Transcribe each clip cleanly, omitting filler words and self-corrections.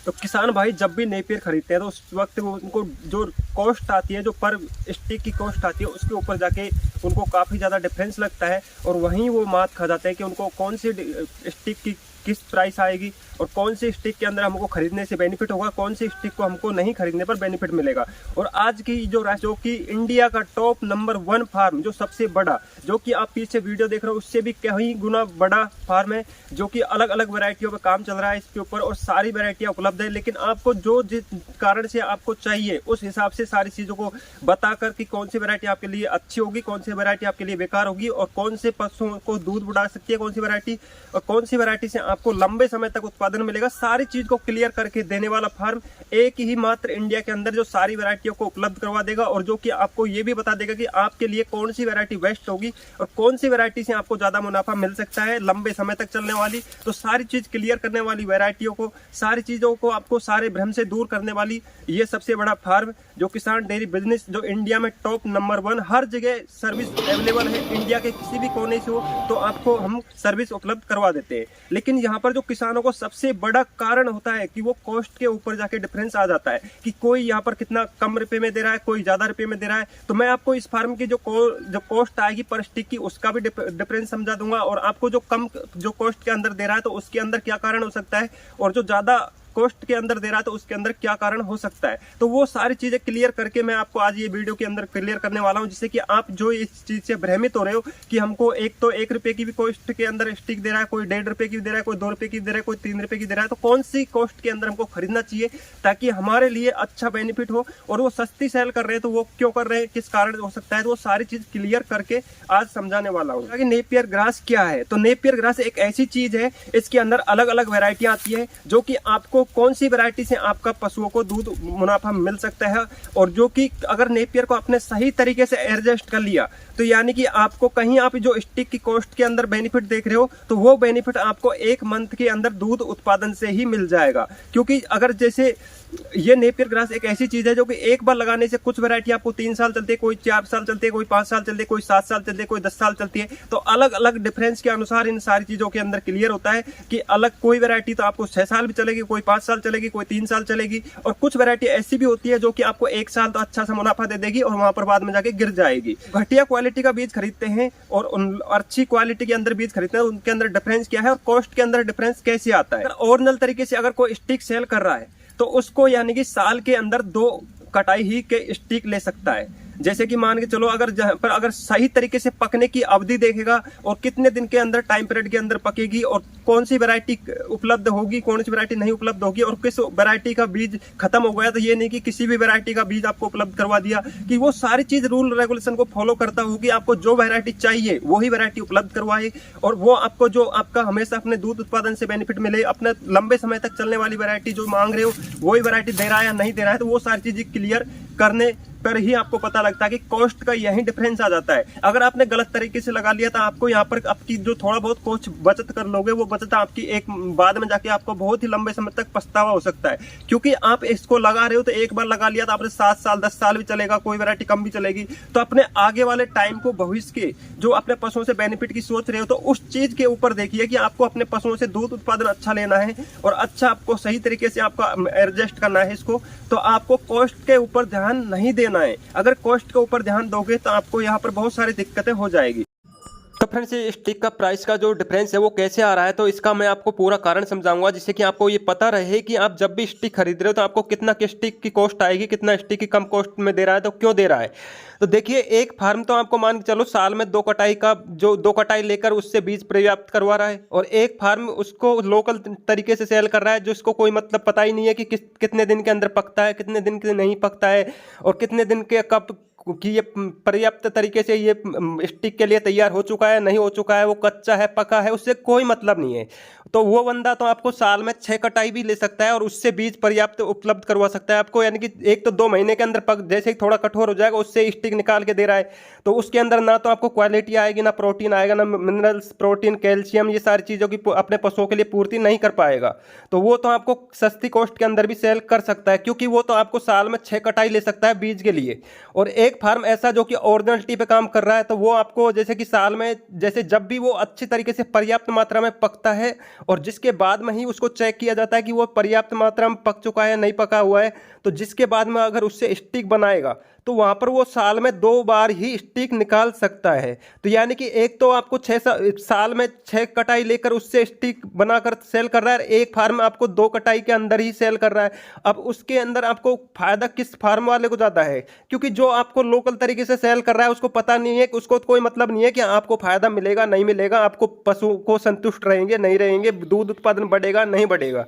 तो किसान भाई जब भी नेपियर खरीदते हैं तो उस वक्त वो उनको जो कॉस्ट आती है, जो पर स्टिक की कॉस्ट आती है, उसके ऊपर जाके उनको काफ़ी ज़्यादा डिफरेंस लगता है और वहीं वो मात खा जाते हैं कि उनको कौन सी स्टिक की किस प्राइस आएगी और कौन सी स्टिक के अंदर हमको खरीदने से बेनिफिट होगा, कौन सी स्टिक को हमको नहीं खरीदने पर बेनिफिट मिलेगा। और आज की जो कि इंडिया का टॉप नंबर 1 फार्म, जो सबसे बड़ा, जो कि आप पीछे वीडियो देख रहे हो उससे भी कहीं गुना बड़ा फार्म है, जो कि अलग अलग वैरायटियों पे काम चल रहा है इसके ऊपर और सारी वैरायटियां उपलब्ध है। लेकिन आपको जो जिस कारण से आपको चाहिए उस हिसाब से सारी चीज़ों को बताकर कि कौन सी वैरायटी आपके लिए अच्छी होगी, कौन सी वैरायटी आपके लिए बेकार होगी और कौन से पशुओं को दूध बढ़ा सकती है कौन सी वैरायटी, और कौन सी वैरायटी से आपको लंबे समय तक उत्पादन मिलेगा, सारी चीज को क्लियर करके देने वाला फार्म एक ही मात्र इंडिया के अंदर जो सारी वैरायटियों को उपलब्ध करवा देगा और जो कि आपको ये भी बता देगा कि आपके लिए कौन सी वैरायटी बेस्ट होगी और कौन सी वैरायटी से आपको ज्यादा मुनाफा मिल सकता है लंबे समय तक चलने वाली। तो सारी चीज क्लियर करने वाली वैरायटियों को, सारी चीजों को आपको सारे भ्रम से दूर करने वाली ये सबसे बड़ा फार्म जो किसान डेयरी बिजनेस, जो इंडिया में टॉप नंबर 1, हर जगह सर्विस अवेलेबल है। इंडिया के किसी भी कोने से हो तो आपको हम सर्विस उपलब्ध करवा देते हैं। लेकिन यहाँ पर जो किसानों को सबसे बड़ा कारण होता है कि वो कॉस्ट के ऊपर जाके डिफरेंस आ जाता है कि कोई यहाँ पर कितना कम रुपए में दे रहा है, कोई ज्यादा रुपए में दे रहा है। तो मैं आपको इस फार्म की जो कॉस्ट आएगी पर स्टिक की, उसका भी डिफरेंस समझा दूंगा और आपको जो कम जो कॉस्ट के अंदर दे रहा है तो उसके अंदर क्या कारण हो सकता है और जो ज्यादा कॉस्ट के अंदर दे रहा है तो उसके अंदर क्या कारण हो सकता है। तो वो सारी चीजें क्लियर करके मैं आपको आज ये वीडियो के अंदर क्लियर करने वाला हूं, जिससे कि आप जो इस चीज से भ्रमित हो रहे हो कि हमको एक तो 1 रुपए की भी कॉस्ट के अंदर स्टिक दे रहा है, कोई 1.5 रुपए की दे रहा है, कोई 2 रुपए की दे रहा है, कोई 3 रुपए की दे रहा है, तो कौन सी कॉस्ट के अंदर हमको खरीदना चाहिए ताकि हमारे लिए अच्छा बेनिफिट हो। और वो सस्ती सेल कर रहे हैं तो वो क्यों कर रहे हैं, किस कारण हो सकता है, तो वो सारी चीज क्लियर करके आज समझाने वाला हूँ। कि नेपियर ग्रास क्या है, तो नेपियर ग्रास एक ऐसी चीज है, इसके अंदर अलग अलग वेरायटियां आती है जो कि आपको कौन सी वेरायटी से आपका पशुओं को दूध मुनाफा मिल सकता है। और जो कि अगर नेपियर को आपने सही तरीके से एडजस्ट कर लिया तो यानी कि आपको कहीं आप जो स्टिक की कॉस्ट के अंदर बेनिफिट देख रहे हो तो वो बेनिफिट आपको 1 मंथ के अंदर दूध उत्पादन से ही मिल जाएगा। क्योंकि अगर जैसे ये नेपियर ग्रास एक ऐसी चीज है जो कि एक बार लगाने से कुछ वैरायटी आपको 3 साल चलती है, कोई 4 साल चलती है, कोई 5 साल चलती है, कोई 7 साल चलती है, कोई 10 साल चलती है। तो अलग अलग डिफरेंस के अनुसार इन सारी चीजों के अंदर क्लियर होता है कि अलग कोई वैरायटी तो आपको 6 साल भी चलेगी, कोई 5 साल चलेगी, कोई 3 साल चलेगी और कुछ वैरायटी ऐसी भी होती है जो कि आपको 1 साल तो अच्छा सा मुनाफा दे देगी और वहां पर बाद में जाके गिर जाएगी। घटिया क्वालिटी का बीज खरीदते हैं और अच्छी क्वालिटी के अंदर बीज खरीदते हैं, उनके अंदर डिफरेंस क्या है और कॉस्ट के अंदर डिफरेंस कैसे आता है। ओरिजिनल तरीके से अगर कोई स्टिक सेल कर रहा है तो उसको यानी कि साल के अंदर 2 कटाई ही के स्टिक ले सकता है। जैसे कि मान के चलो अगर सही तरीके से पकने की अवधि देखेगा और कितने दिन के अंदर टाइम पीरियड के अंदर पकेगी और कौन सी वैरायटी उपलब्ध होगी, कौन सी वैरायटी नहीं उपलब्ध होगी और किस वैरायटी का बीज खत्म हो गया, तो ये नहीं कि किसी भी वैरायटी का बीज आपको उपलब्ध करवा दिया, कि वो सारी चीज रूल रेगुलेशन को फॉलो करता हो कि आपको जो वैरायटी चाहिए वही वैरायटी उपलब्ध करवाए और वो आपको जो आपका हमेशा अपने दूध उत्पादन से बेनिफिट मिले, अपने लंबे समय तक चलने वाली वैरायटी जो मांग रहे हो वही वैरायटी दे रहा है या नहीं दे रहा है। तो वो सारी चीजें क्लियर करने पर ही आपको पता लगता है कि कॉस्ट का यही डिफरेंस आ जाता है। अगर आपने गलत तरीके से लगा लिया तो आपको यहाँ पर आपकी जो थोड़ा बहुत कुछ बचत कर लोगे वो बचत आपकी एक बाद में जाके आपको बहुत ही लंबे समय तक पछतावा हो सकता है। क्योंकि आप इसको लगा रहे हो तो एक बार लगा लिया तो आपने 7 साल 10 साल भी चलेगा, कोई वैरायटी कम भी चलेगी। तो अपने आगे वाले टाइम को, भविष्य के जो अपने पशुओं से बेनिफिट की सोच रहे हो तो उस चीज के ऊपर देखिए कि आपको अपने पशुओं से दूध उत्पादन अच्छा लेना है और अच्छा आपको सही तरीके से आपका एडजस्ट करना है इसको, तो आपको कॉस्ट के ऊपर ध्यान नहीं देना है। अगर कॉस्ट के ऊपर ध्यान दोगे तो आपको यहाँ पर बहुत सारी दिक्कतें हो जाएगी। तो फ्रेंड्स ये स्टिक का प्राइस का जो डिफरेंस है वो कैसे आ रहा है, तो इसका मैं आपको पूरा कारण समझाऊंगा जिससे कि आपको ये पता रहे कि आप जब भी स्टिक खरीद रहे हो तो आपको कितना की स्टिक की कॉस्ट आएगी, कितना स्टिक की कम कॉस्ट में दे रहा है, तो क्यों दे रहा है। तो देखिए एक फार्म तो आपको मान के चलो साल में 2 कटाई का जो 2 कटाई लेकर उससे बीज पर्याप्त करवा रहा है और एक फार्म उसको लोकल तरीके से सेल कर रहा है जिसको कोई मतलब पता ही नहीं है कि कितने दिन के अंदर पकता है, कितने दिन के नहीं पकता है और कितने दिन के कब कि ये पर्याप्त तरीके से ये स्टिक के लिए तैयार हो चुका है, नहीं हो चुका है, वो कच्चा है, पका है, उससे कोई मतलब नहीं है। तो वो बंदा तो आपको साल में 6 कटाई भी ले सकता है और उससे बीज पर्याप्त उपलब्ध करवा सकता है आपको, यानी कि 1 तो 2 महीने के अंदर पक जैसे ही थोड़ा कठोर हो जाएगा उससे स्टिक निकाल के दे रहा है। तो उसके अंदर ना तो आपको क्वालिटी आएगी, ना प्रोटीन आएगा, ना मिनरल्स, प्रोटीन, कैल्शियम, ये सारी चीज़ों की अपने पशुओं के लिए पूर्ति नहीं कर पाएगा। तो वो तो आपको सस्ती कॉस्ट के अंदर भी सेल कर सकता है क्योंकि वो तो आपको साल में 6 कटाई ले सकता है बीज के लिए और एक फार्म ऐसा जो कि ओरिजिनलिटी पे काम कर रहा है, तो वो आपको जैसे कि साल में जैसे जब भी वो अच्छी तरीके से पर्याप्त मात्रा में पकता है और जिसके बाद में ही उसको चेक किया जाता है कि वो पर्याप्त मात्रा में पक चुका है नहीं पका हुआ है, तो जिसके बाद में अगर उससे स्टिक बनाएगा तो वहाँ पर वो साल में 2 बार ही स्टिक निकाल सकता है। तो यानी कि एक तो आपको 6 साल में 6 कटाई लेकर उससे स्टिक बनाकर सेल कर रहा है, एक फार्म आपको 2 कटाई के अंदर ही सेल कर रहा है। अब उसके अंदर आपको फायदा किस फार्म वाले को जाता है, क्योंकि जो आपको लोकल तरीके से सेल कर रहा है उसको पता नहीं है, उसको कोई मतलब नहीं है कि आपको फायदा मिलेगा नहीं मिलेगा, आपको पशु को संतुष्ट रहेंगे नहीं रहेंगे, दूध उत्पादन बढ़ेगा नहीं बढ़ेगा।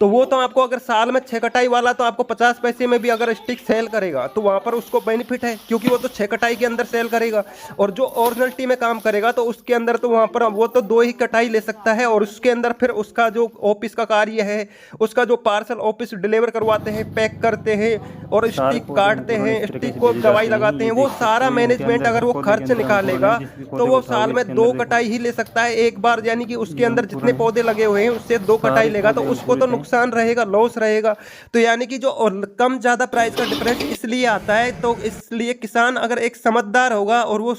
तो वो तो आपको अगर साल में 6 कटाई वाला तो आपको 50 पैसे में भी अगर स्टिक सेल करेगा तो वहाँ पर उसको बेनिफिट है, क्योंकि वो तो 6 कटाई के अंदर सेल करेगा। और जो ओरिजिनलिटी में काम करेगा तो उसके अंदर तो वहाँ पर वो तो 2 ही कटाई ले सकता है, और उसके अंदर फिर उसका जो ऑफिस का कार्य है, उसका जो पार्सल ऑफिस डिलीवर करवाते हैं, पैक करते हैं और स्टिक काटते हैं, स्टिक को दवाई लगाते हैं, वो सारा मैनेजमेंट अगर वो खर्च निकालेगा तो वो साल में 2 कटाई ही ले सकता है एक बार। यानी कि उसके अंदर जितने पौधे लगे हुए हैं उससे 2 कटाई लेगा तो उसको तो नुकसान रहेगा, लॉस रहेगा। तो यानी कि जो कम ज़्यादा प्राइस का डिफरेंस इसलिए आता है, तो इसलिए किसान अगर एक समझदार होगा और वो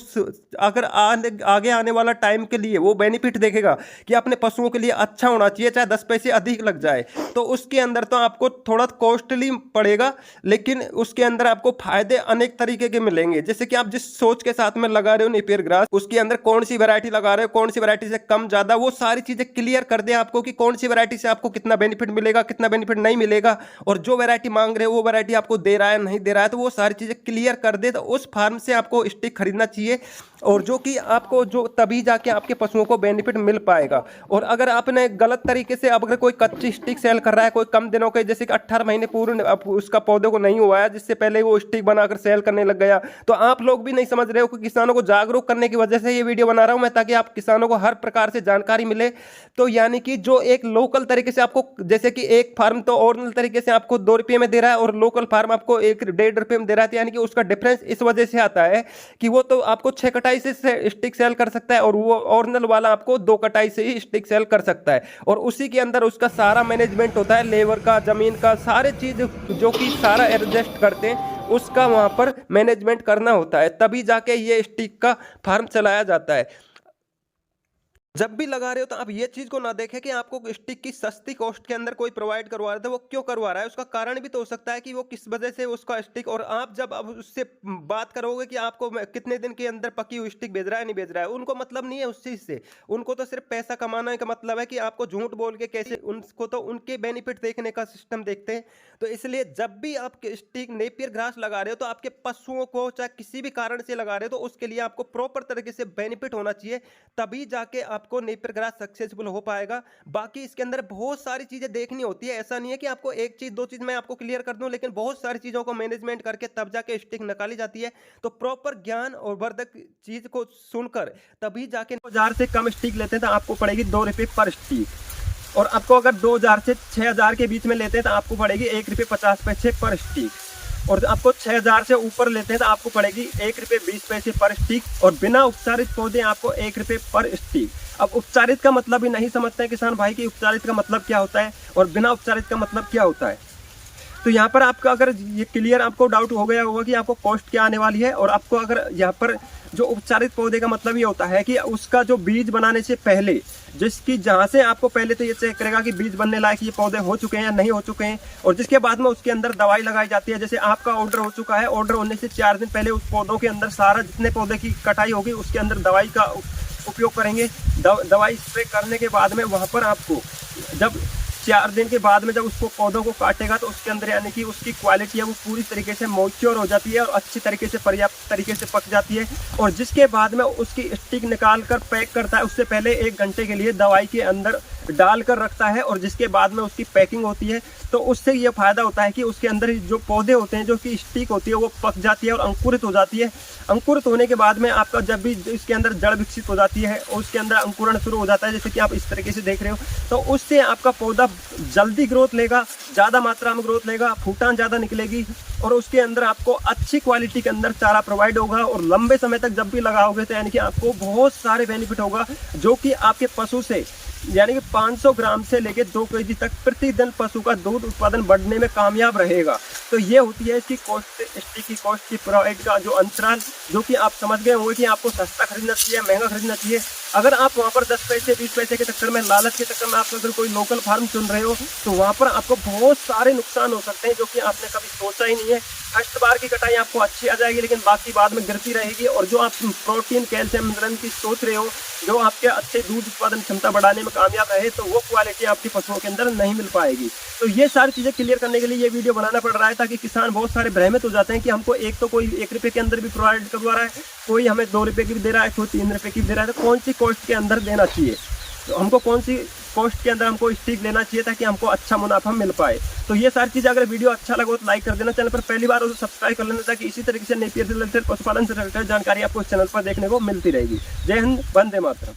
अगर आगे आने वाला टाइम के लिए वो बेनिफिट देखेगा कि अपने पशुओं के लिए अच्छा होना चाहिए, चाहे 10 पैसे अधिक लग जाए, तो उसके अंदर तो आपको थोड़ा कॉस्टली पड़ेगा, लेकिन उसके अंदर आपको फायदे अनेक तरीके के मिलेंगे। जैसे कि आप जिस सोच के साथ में लगा रहे हो नेपियर ग्रास, उसके अंदर कौन सी वैरायटी लगा रहे हो, कौन सी वैरायटी से कम ज़्यादा, वो सारी चीज़ें क्लियर कर दे आपको कि कौन सी वैरायटी से आपको कितना बेनिफिट मिलेगा कितना बेनिफिट नहीं मिलेगा, और जो वैरायटी मांग रहे हो वो वैरायटी आपको दे रहा है नहीं दे रहा है, तो वो सारी चीज़ें क्लियर कर दे, तो उस फार्म से आपको स्टिक खरीदना चाहिए, और जो कि आपको जो तभी जाके आपके पशुओं को बेनिफिट मिल पाएगा। और अगर आपने गलत तरीके से अगर कोई कच्ची स्टिक सेल कर रहा है कोई कम दिनों के, जैसे कि 18 महीने पूर्ण उसका पौधे को नहीं हुआ है, जिससे पहले वो स्टिक बनाकर सेल करने लग गया, तो आप लोग भी नहीं समझ रहे हो कि किसानों को जागरूक करने की वजह से ये वीडियो बना रहा हूं मैं, ताकि आप किसानों को हर प्रकार से जानकारी मिले। तो यानी कि जो एक लोकल तरीके से आपको, जैसे कि एक फार्म तो ओरिजिनल तरीके से आपको 2 रुपये में दे रहा है और लोकल फार्म आपको 1-1.5 रुपये में दे रहा है, यानी कि उसका डिफरेंस इस वजह से आता है कि वो तो आपको 6 कटाई से स्टिक सेल कर सकता है और वो ओरिजिनल वाला आपको 2 कटाई से ही स्टिक सेल कर सकता है, और उसी के अंदर उसका सारा मैनेजमेंट होता है, लेबर का, जमीन का, सारे चीज जो कि सारा एडजस्ट करते हैं, उसका वहां पर मैनेजमेंट करना होता है, तभी जाके ये स्टिक का फार्म चलाया जाता है। जब भी लगा रहे हो तो आप ये चीज को ना देखें कि आपको स्टिक की सस्ती कॉस्ट के अंदर कोई प्रोवाइड करवा रहा था, वो क्यों करवा रहा है, उसका कारण भी तो हो सकता है कि वो किस वजह से उसका स्टिक, और आप जब अब उससे बात करोगे कि आपको कितने दिन के अंदर पकी हुई स्टिक भेज रहा है नहीं भेज रहा है, उनको मतलब नहीं है उस चीज से, उनको तो सिर्फ पैसा कमाने का मतलब है कि आपको झूठ बोल के कैसे, उनको तो उनके बेनिफिट देखने का सिस्टम देखते हैं। तो इसलिए जब भी आप स्टिक नेपियर ग्रास लगा रहे हो तो आपके पशुओं को चाहे किसी भी कारण से लगा रहे हो, तो उसके लिए आपको प्रॉपर तरीके से बेनिफिट होना चाहिए, तभी जाके आपको नेपियर ग्रास सक्सेसफुल हो पाएगा। बाकी इसके अंदर बहुत सारी चीजें देखनी होती है, ऐसा नहीं है कि आपको एक चीज 2 चीज मैं आपको क्लियर कर दूं, लेकिन बहुत सारी चीजों को मैनेजमेंट करके तब जाके स्टिक निकाली जाती है। तो प्रॉपर ज्ञान और वर्धक चीज को सुनकर तभी जाके 2000 से कम स्टिक लेते हैं तो आपको पड़ेगी 2 रुपये पर स्टिक, और आपको अगर 2000 से 6000 के बीच में लेते हैं तो आपको पड़ेगी 1 रुपये 50 पैसे पर स्टिक, और आपको 6000 से ऊपर लेते हैं तो आपको पड़ेगी 1 रुपये 20 पैसे पर स्टिक, और बिना उपचारित पौधे आपको 1 रुपये पर स्टिक। अब उपचारित का मतलब ही नहीं समझते हैं किसान भाई कि उपचारित का मतलब क्या होता है और बिना उपचारित का मतलब क्या होता है। तो यहाँ पर आपका अगर ये क्लियर आपको डाउट हो गया होगा कि आपको कॉस्ट क्या आने वाली है, और आपको अगर यहाँ पर जो उपचारित पौधे का मतलब ये होता है कि उसका जो बीज बनाने से पहले, जिसकी जहाँ से आपको पहले तो ये चेक करेगा कि बीज बनने लायक ये पौधे हो चुके हैं या नहीं हो चुके हैं, और जिसके बाद में उसके अंदर दवाई लगाई जाती है। जैसे आपका ऑर्डर हो चुका है, ऑर्डर होने से 4 दिन पहले उस पौधों के अंदर सारा जितने पौधे की कटाई होगी उसके अंदर दवाई का उपयोग करेंगे। दवाई स्प्रे करने के बाद में वहाँ पर आपको जब 4 दिन के बाद में जब उसको पौधों को काटेगा तो उसके अंदर यानी कि उसकी क्वालिटी है वो पूरी तरीके से मैच्योर हो जाती है और अच्छी तरीके से पर्याप्त तरीके से पक जाती है, और जिसके बाद में उसकी स्टिक निकाल कर पैक करता है। उससे पहले 1 घंटे के लिए दवाई के अंदर डालकर रखता है, और जिसके बाद में उसकी पैकिंग होती है। तो उससे ये फायदा होता है कि उसके अंदर जो पौधे होते हैं, जो कि स्टिक होती है, वो पक जाती है और अंकुरित हो जाती है। अंकुरित होने के बाद में आपका जब भी इसके अंदर जड़ विकसित हो जाती है और उसके अंदर अंकुरण शुरू हो जाता है, जैसे कि आप इस तरीके से देख रहे हो, तो उससे आपका पौधा जल्दी ग्रोथ लेगा, ज़्यादा मात्रा में ग्रोथ लेगा, फूटान ज़्यादा निकलेगी, और उसके अंदर आपको अच्छी क्वालिटी के अंदर चारा प्रोवाइड होगा, और लंबे समय तक जब भी लगाओगे तो यानी कि आपको बहुत सारे बेनिफिट होगा, जो कि आपके पशु से यानी कि 500 ग्राम से लेकर 2 kg तक प्रतिदिन पशु का दूध उत्पादन बढ़ने में कामयाब रहेगा। तो ये होती है इसकी कॉस्ट, स्टिकी कॉस्ट की प्रोवाइड का जो अंतराल, जो कि आप समझ गए होंगे कि आपको सस्ता खरीदना चाहिए, महंगा खरीदना चाहिए। अगर आप वहाँ पर 10 पैसे 20 पैसे के चक्कर में, लालच के चक्कर में आप अगर कोई लोकल फार्म चुन रहे हो तो वहाँ पर आपको बहुत सारे नुकसान हो सकते हैं जो कि आपने कभी सोचा ही नहीं है। फर्स्ट बार की कटाई आपको अच्छी आ जाएगी, लेकिन बाकी बाद में गिरती रहेगी, और जो आप प्रोटीन, कैल्शियम, मिनरल की सोच रहे हो, जो आपके अच्छे दूध उत्पादन क्षमता बढ़ाने में कामयाब रहे, तो वो क्वालिटी आपकी पशुओं के अंदर नहीं मिल पाएगी। तो ये सारी चीज़ें क्लियर करने के लिए ये वीडियो बनाना पड़ रहा है, ताकि किसान बहुत सारे भ्रमित हो जाते हैं कि हमको एक तो कोई 1 रुपये के अंदर भी प्रोवाइड करवा रहा है, कोई हमें 2 रुपये की भी दे रहा है, कोई 3 रुपये की भी दे रहा है, तो कौन सी कॉस्ट के अंदर देना चाहिए, तो हमको कौन सी कॉस्ट के अंदर हमको स्टिक लेना चाहिए ताकि हमको अच्छा मुनाफा मिल पाए। तो ये सारी चीज़ें, अगर वीडियो अच्छा लगा तो लाइक कर देना, चैनल पर पहली बार हो तो सब्सक्राइब कर लेना, ताकि इसी तरीके से नेपियर से रिलेटेड, पशुपालन से रिलेटेड जानकारी आपको इस चैनल पर देखने को मिलती रहेगी। जय हिंद, वंदे मातरम।